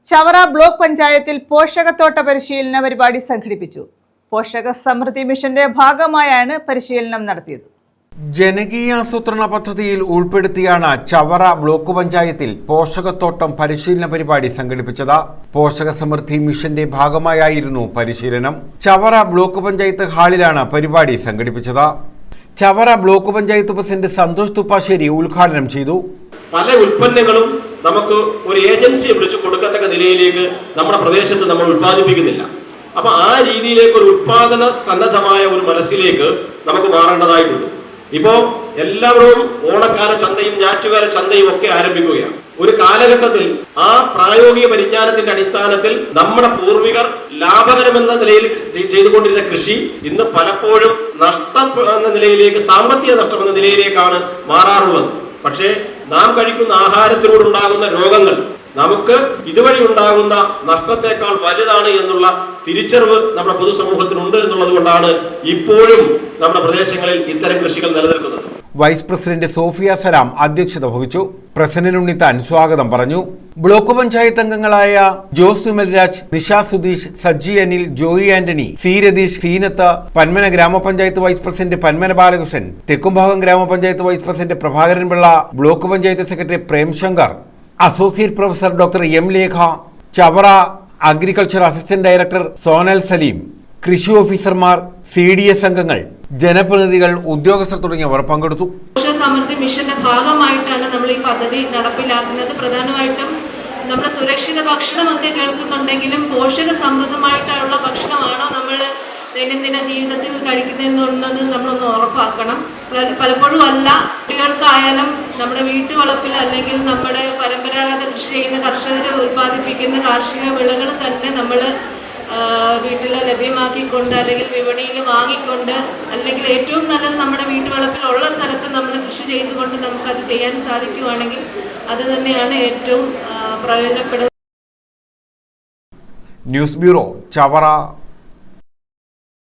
Chavara block പഞ്ചായത്തിൽ പോഷകത്തോട്ട പരിശീലന പരിപാടി സംഘടിപ്പിച്ചു. പോഷക സമൃദ്ധി മിഷന്റെ ഭാഗമായാണ് പരിശീലനം നടത്തിയത്. ജനകീയാസൂത്രണ പദ്ധതിയിൽ ഉൾപ്പെടുത്തിയാണ് ചവറ ബ്ലോക്ക് പഞ്ചായത്തിൽ പോഷകത്തോട്ടം പരിശീലന പരിപാടി സംഘടിപ്പിച്ചത്. പോഷക സമൃദ്ധി മിഷന്റെ ഭാഗമായായിരുന്നു പരിശീലനം. ചവറ ബ്ലോക്ക് പഞ്ചായത്ത് ഹാളിലാണ് പരിപാടി സംഘടിപ്പിച്ചത്. ചവറ ബ്ലോക്ക് പഞ്ചായത്ത് പ്രസിഡന്റ് സന്തോഷ് തുപ്പാശ്ശേരി ഉദ്ഘാടനം ചെയ്തു. പല ഉൽപ്പന്നങ്ങളും നമുക്ക് ഒരു ഏജൻസിയെ വിളിച്ചു കൊടുക്കത്തക്ക നിലയിലേക്ക് നമ്മുടെ പ്രദേശത്ത് നമ്മൾ ഉൽപ്പാദിപ്പിക്കുന്നില്ല. അപ്പൊ ആ രീതിയിലേക്ക് ഒരു ഉൽപാദന സന്നദ്ധമായ ഒരു മനസ്സിലേക്ക് നമുക്ക് മാറേണ്ടതായിട്ടുണ്ട്. ഇപ്പോ എല്ലാവരും ഓണക്കാല ചന്തയും ഞാറ്റുകാല ചന്തയും ഒക്കെ ആരംഭിക്കുകയാണ്. ഒരു കാലഘട്ടത്തിൽ ആ പ്രായോഗിക പരിജ്ഞാനത്തിന്റെ അടിസ്ഥാനത്തിൽ നമ്മുടെ പൂർവികർ ലാഭകരമെന്ന നിലയിൽ ചെയ്തുകൊണ്ടിരുന്ന കൃഷി ഇന്ന് പലപ്പോഴും നഷ്ടം എന്ന നിലയിലേക്ക്, സാമ്പത്തിക നഷ്ടം എന്ന നിലയിലേക്കാണ് മാറാറുള്ളത്. പക്ഷേ നാം കഴിക്കുന്ന ആഹാരത്തിലൂടുണ്ടാകുന്ന രോഗങ്ങൾ നമുക്ക് ഇതുവഴി ഉണ്ടാകുന്ന നഷ്ടത്തെക്കാൾ വലുതാണ് എന്നുള്ള തിരിച്ചറിവ് നമ്മുടെ പൊതുസമൂഹത്തിനുണ്ട് എന്നുള്ളത് കൊണ്ടാണ് ഇപ്പോഴും നമ്മുടെ പ്രദേശങ്ങളിൽ ഇത്തരം കൃഷികൾ നിലനിൽക്കുന്നത്. വൈസ് പ്രസിഡന്റ് സോഫിയ സലാം അധ്യക്ഷത വഹിച്ചു. പ്രസിഡന്റ് ഉണ്ണിത്താൻ സ്വാഗതം പറഞ്ഞു. ബ്ലോക്ക് പഞ്ചായത്ത് അംഗങ്ങളായ Jose Vimalraj, Nisha Sudheesh, Sajji Anil, Joy Antony, C Ratheesh, Seenath, Panmana grama panchayat vice president Panmana Balakrishnan, Thekkumbhagam grama panchayat vice president Prabhakaran Pillai, block panchayat secretary Premshankar, associate professor doctor M Lekha, Chavara agriculture assistant director Sonal Saleem, കൃഷി ഓഫീസർമാർ, CDS അംഗങ്ങൾ, ജനപ്രതിനിധികൾ, ഉദ്യോഗസ്ഥർ തുടങ്ങിയവർ പങ്കെടുത്തു. പോഷക സമൃദ്ധി മിഷന്റെ ഭാഗമായിട്ടാണ് നമ്മൾ ഈ പദ്ധതി നടപ്പിലാക്കുന്നത്. പ്രധാനമായിട്ടും നമ്മുടെ സുരക്ഷിത ഭക്ഷണം ഒക്കെ കേൾക്കുന്നുണ്ടെങ്കിലും പോഷക സമൃദ്ധമായിട്ടുള്ള ഭക്ഷണമാണോ നമ്മൾ ദൈനംദിന ജീവിതത്തിൽ കഴിക്കുന്നതെന്നുള്ളത് നമ്മളൊന്ന് ഉറപ്പാക്കണം. പലപ്പോഴും അല്ല, കുട്ടികൾക്കായാലും നമ്മുടെ വീട്ടുവളപ്പിൽ അല്ലെങ്കിൽ നമ്മുടെ പരമ്പരാഗത കൃഷി ചെയ്യുന്ന കർഷകർ ഉൽപ്പാദിപ്പിക്കുന്ന കാർഷിക വിളകൾ തന്നെ നമ്മൾ വീട്ടിൽ ലഭ്യമാക്കിക്കൊണ്ട് അല്ലെങ്കിൽ വിപണിയിൽ വാങ്ങിക്കൊണ്ട്, അല്ലെങ്കിൽ ഏറ്റവും നല്ലത് നമ്മുടെ വീട്ടുവളപ്പിലുള്ള സ്ഥലത്ത് നമ്മൾ കൃഷി ചെയ്തുകൊണ്ട് നമുക്കത് ചെയ്യാൻ സാധിക്കുകയാണെങ്കിൽ അത് തന്നെയാണ് ഏറ്റവും പ്രയോജനപ്പെടുന്നത്. News bureau, Chavara.